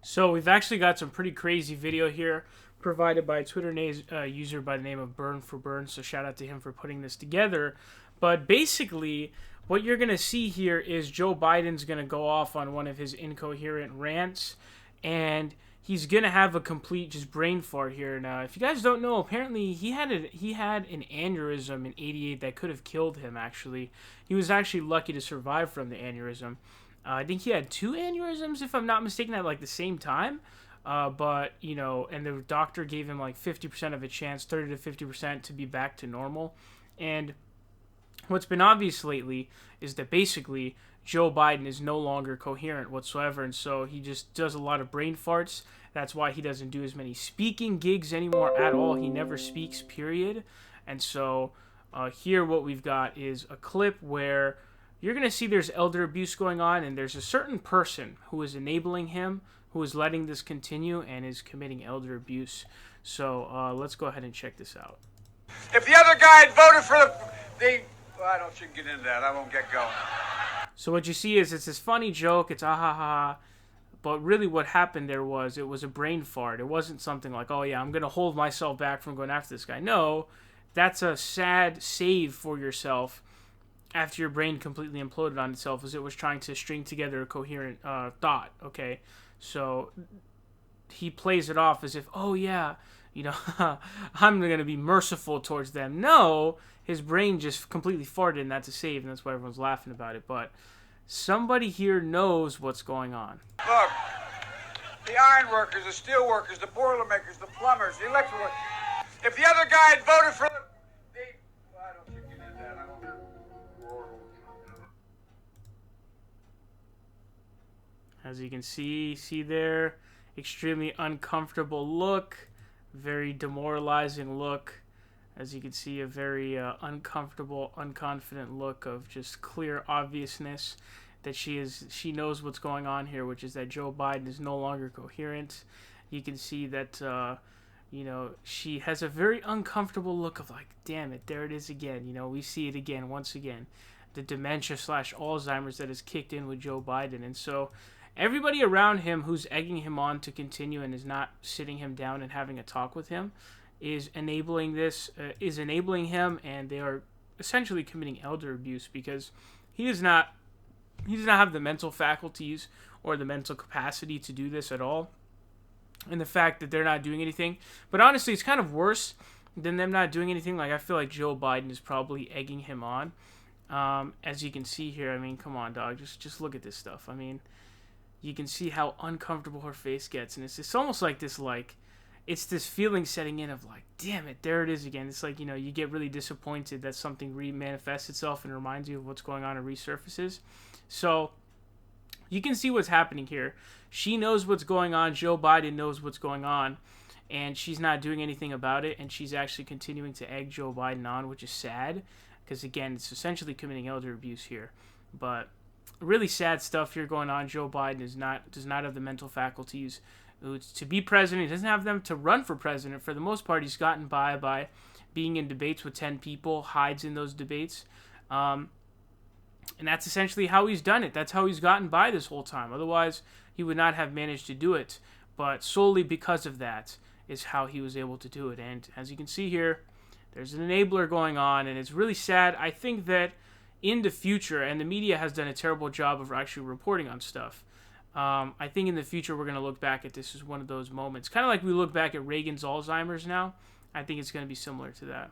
So we've actually got some pretty crazy video here provided by a Twitter user by the name of Burn for Burn. So shout out to him for putting this together. But basically, what you're going to see here is Joe Biden's going to go off on one of his incoherent rants, and he's going to have a complete just brain fart here. Now, if you guys don't know, apparently he had an aneurysm in '88 that could have killed him, actually. He was actually lucky to survive from the aneurysm. I think he had 2 aneurysms, if I'm not mistaken, at like the same time. But, you know, and the doctor gave him like 50% of a chance, 30 to 50% to be back to normal. And what's been obvious lately is that basically Joe Biden is no longer coherent whatsoever. And so he just does a lot of brain farts. That's why he doesn't do as many speaking gigs anymore at all. He never speaks, period. And so here what we've got is a clip where you're going to see there's elder abuse going on, and there's a certain person who is enabling him, who is letting this continue, and is committing elder abuse. So let's go ahead and check this out. If the other guy had voted for the well, I don't shouldn't get into that. I won't get going. So what you see is it's this funny joke. It's ah ha ha. But really what happened there was it was a brain fart. It wasn't something like, oh yeah, I'm going to hold myself back from going after this guy. No, that's a sad save for yourself after your brain completely imploded on itself as it was trying to string together a coherent thought, okay? So he plays it off as if, oh yeah, you know, I'm going to be merciful towards them. No, his brain just completely farted, and that's a save, and that's why everyone's laughing about it. But somebody here knows what's going on. Look, the iron workers, the steel workers, the boiler makers, the plumbers, the electrical workers. If the other guy had voted for the well, I don't shouldn't get into that. I won't. As you can see there, extremely uncomfortable look, very demoralizing look. As you can see, a very uncomfortable, unconfident look of just clear obviousness that she knows what's going on here, which is that Joe Biden is no longer coherent. You can see that, you know, she has a very uncomfortable look of like, damn it, there it is again. You know, we see it again, once again. The dementia / Alzheimer's that has kicked in with Joe Biden. And so everybody around him who's egging him on to continue and is not sitting him down and having a talk with him is enabling him, and they are essentially committing elder abuse because he does not have the mental faculties or the mental capacity to do this at all. And the fact that they're not doing anything, but honestly, it's kind of worse than them not doing anything. Like, I feel like Joe Biden is probably egging him on. As you can see here, I mean, come on, dog, just look at this stuff. I mean, you can see how uncomfortable her face gets, and it's almost like this, like, it's this feeling setting in of like, damn it, there it is again. It's like, you know, you get really disappointed that something manifests itself and reminds you of what's going on and resurfaces. So you can see what's happening here. She knows what's going on. Joe Biden knows what's going on, and she's not doing anything about it, and she's actually continuing to egg Joe Biden on, which is sad because, again, it's essentially committing elder abuse here. But really sad stuff here going on. Joe Biden does not have the mental faculties to be president. He doesn't have them to run for president. For the most part, he's gotten by being in debates with 10 people, hides in those debates. And that's essentially how he's done it. That's how he's gotten by this whole time. Otherwise, he would not have managed to do it. But solely because of that is how he was able to do it. And as you can see here, there's an enabler going on, and it's really sad. I think that in the future, and the media has done a terrible job of actually reporting on stuff, I think in the future we're going to look back at this as one of those moments. Kind of like we look back at Reagan's Alzheimer's now. I think it's going to be similar to that.